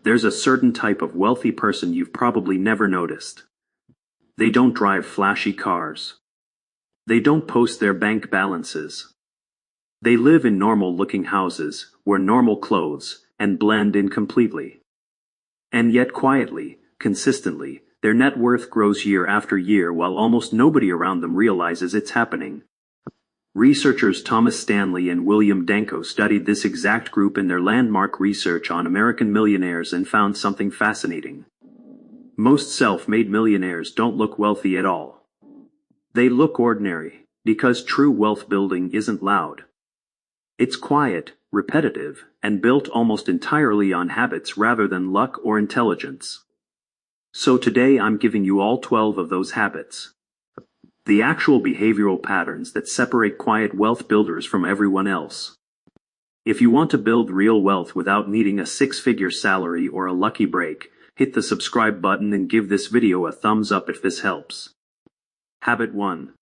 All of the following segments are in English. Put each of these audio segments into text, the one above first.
There's a certain type of wealthy person you've probably never noticed. They don't drive flashy cars. They don't post their bank balances. They live in normal-looking houses, wear normal clothes, and blend in completely. And yet quietly, consistently, their net worth grows year after year while almost nobody around them realizes it's happening. Researchers Thomas Stanley and William Danko studied this exact group in their landmark research on American millionaires and found something fascinating. Most self-made millionaires don't look wealthy at all. They look ordinary, because true wealth building isn't loud. It's quiet, repetitive, and built almost entirely on habits rather than luck or intelligence. So today I'm giving you all 12 of those habits. The actual behavioral patterns that separate quiet wealth builders from everyone else. If you want to build real wealth without needing a six-figure salary or a lucky break, hit the subscribe button and give this video a thumbs up if this helps. Habit 1.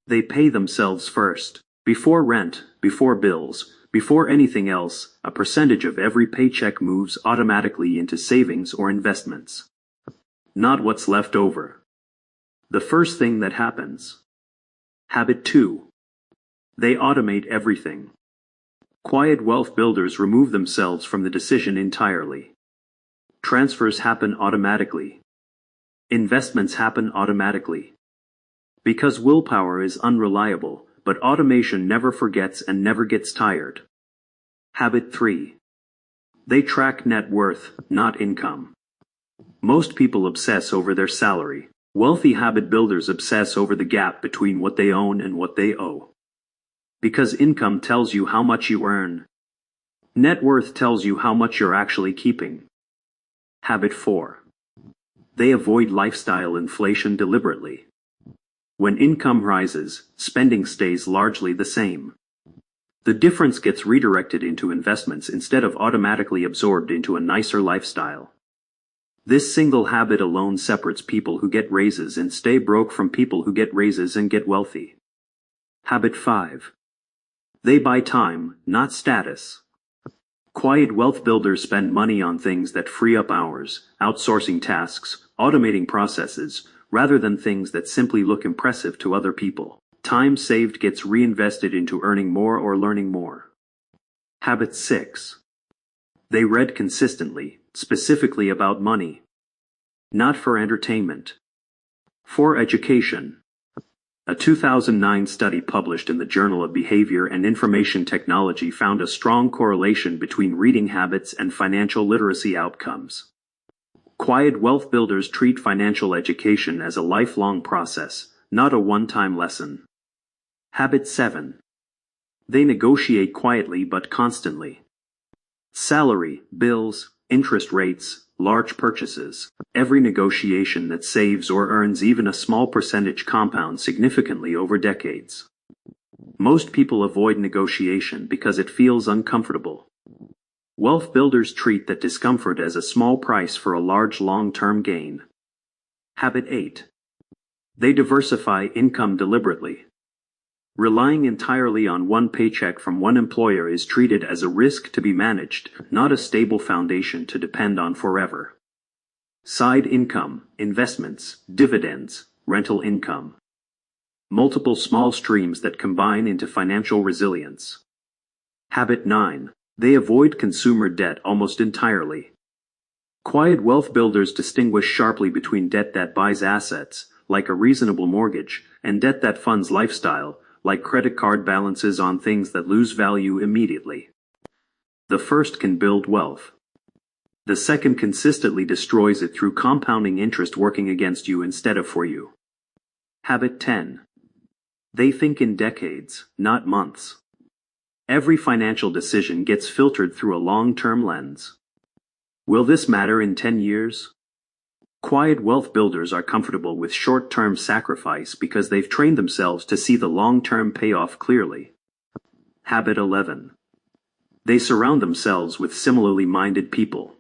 They pay themselves first. Before rent, before bills, before anything else, a percentage of every paycheck moves automatically into savings or investments. Not what's left over. The first thing that happens. Habit 2. They automate everything. Quiet wealth builders remove themselves from the decision entirely. Transfers happen automatically. Investments happen automatically. Because willpower is unreliable, but automation never forgets and never gets tired. Habit 3. They track net worth, not income. Most people obsess over their salary. Wealthy habit builders obsess over the gap between what they own and what they owe. Because income tells you how much you earn. Net worth tells you how much you're actually keeping. Habit 4. They avoid lifestyle inflation deliberately. When income rises, spending stays largely the same. The difference gets redirected into investments instead of automatically absorbed into a nicer lifestyle. This single habit alone separates people who get raises and stay broke from people who get raises and get wealthy. Habit 5. They buy time, not status. Quiet wealth builders spend money on things that free up hours, outsourcing tasks, automating processes, rather than things that simply look impressive to other people. Time saved gets reinvested into earning more or learning more. Habit 6. They read consistently, specifically about money. Not for entertainment. For education. A 2009 study published in the Journal of Behavior and Information Technology found a strong correlation between reading habits and financial literacy outcomes. Quiet wealth builders treat financial education as a lifelong process, not a one-time lesson. Habit 7. They negotiate quietly but constantly. Salary, bills, interest rates, large purchases. Every negotiation that saves or earns even a small percentage compounds significantly over decades. Most people avoid negotiation because it feels uncomfortable. Wealth builders treat that discomfort as a small price for a large long-term gain. Habit 8. They diversify income deliberately. Relying entirely on one paycheck from one employer is treated as a risk to be managed, not a stable foundation to depend on forever. Side income, investments, dividends, rental income. Multiple small streams that combine into financial resilience. Habit 9. They avoid consumer debt almost entirely. Quiet wealth builders distinguish sharply between debt that buys assets, like a reasonable mortgage, and debt that funds lifestyle, like credit card balances on things that lose value immediately. The first can build wealth. The second consistently destroys it through compounding interest working against you instead of for you. Habit 10. They think in decades, not months. Every financial decision gets filtered through a long-term lens. Will this matter in 10 years? Quiet wealth builders are comfortable with short-term sacrifice because they've trained themselves to see the long-term payoff clearly. Habit 11. They surround themselves with similarly minded people.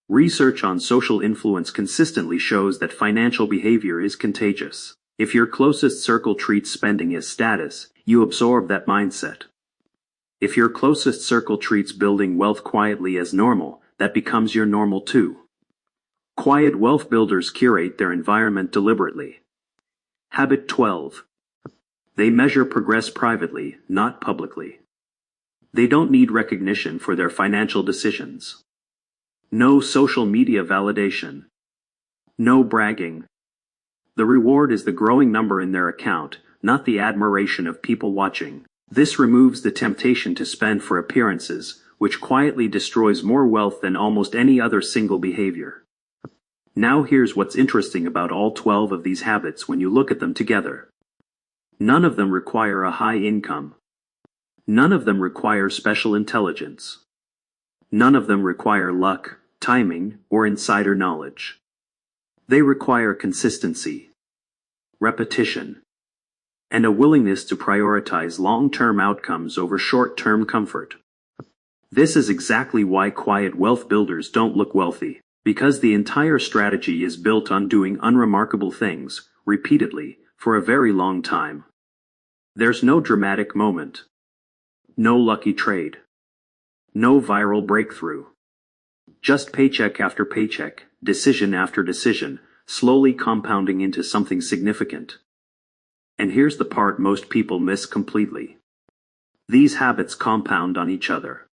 Research on social influence consistently shows that financial behavior is contagious. If your closest circle treats spending as status, you absorb that mindset. If your closest circle treats building wealth quietly as normal, that becomes your normal too. Quiet wealth builders curate their environment deliberately. Habit 12. They measure progress privately, not publicly. They don't need recognition for their financial decisions. No social media validation. No bragging. The reward is the growing number in their account, not the admiration of people watching. This removes the temptation to spend for appearances, which quietly destroys more wealth than almost any other single behavior. Now here's what's interesting about all 12 of these habits when you look at them together. None of them require a high income. None of them require special intelligence. None of them require luck, timing, or insider knowledge. They require consistency, repetition, and a willingness to prioritize long-term outcomes over short-term comfort. This is exactly why quiet wealth builders don't look wealthy, because the entire strategy is built on doing unremarkable things, repeatedly, for a very long time. There's no dramatic moment. No lucky trade. No viral breakthrough. Just paycheck after paycheck, decision after decision, slowly compounding into something significant. And here's the part most people miss completely. These habits compound on each other.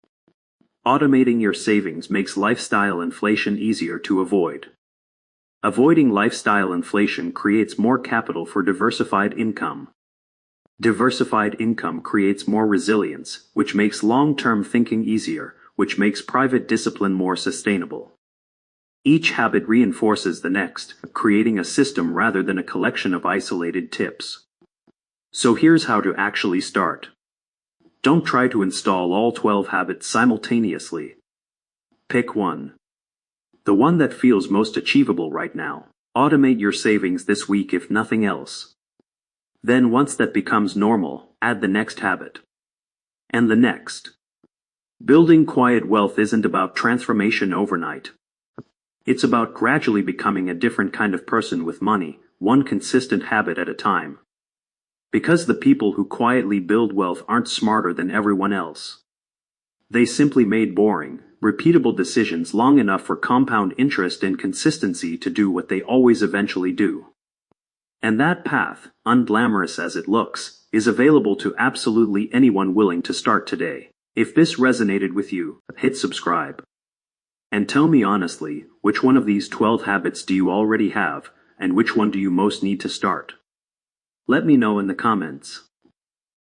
Automating your savings makes lifestyle inflation easier to avoid. Avoiding lifestyle inflation creates more capital for diversified income. Diversified income creates more resilience, which makes long-term thinking easier, which makes private discipline more sustainable. Each habit reinforces the next, creating a system rather than a collection of isolated tips. So here's how to actually start. Don't try to install all 12 habits simultaneously. Pick one. The one that feels most achievable right now. Automate your savings this week if nothing else. Then once that becomes normal, add the next habit. And the next. Building quiet wealth isn't about transformation overnight. It's about gradually becoming a different kind of person with money, one consistent habit at a time. Because the people who quietly build wealth aren't smarter than everyone else. They simply made boring, repeatable decisions long enough for compound interest and consistency to do what they always eventually do. And that path, unglamorous as it looks, is available to absolutely anyone willing to start today. If this resonated with you, hit subscribe. And tell me honestly, which one of these 12 habits do you already have, and which one do you most need to start? Let me know in the comments.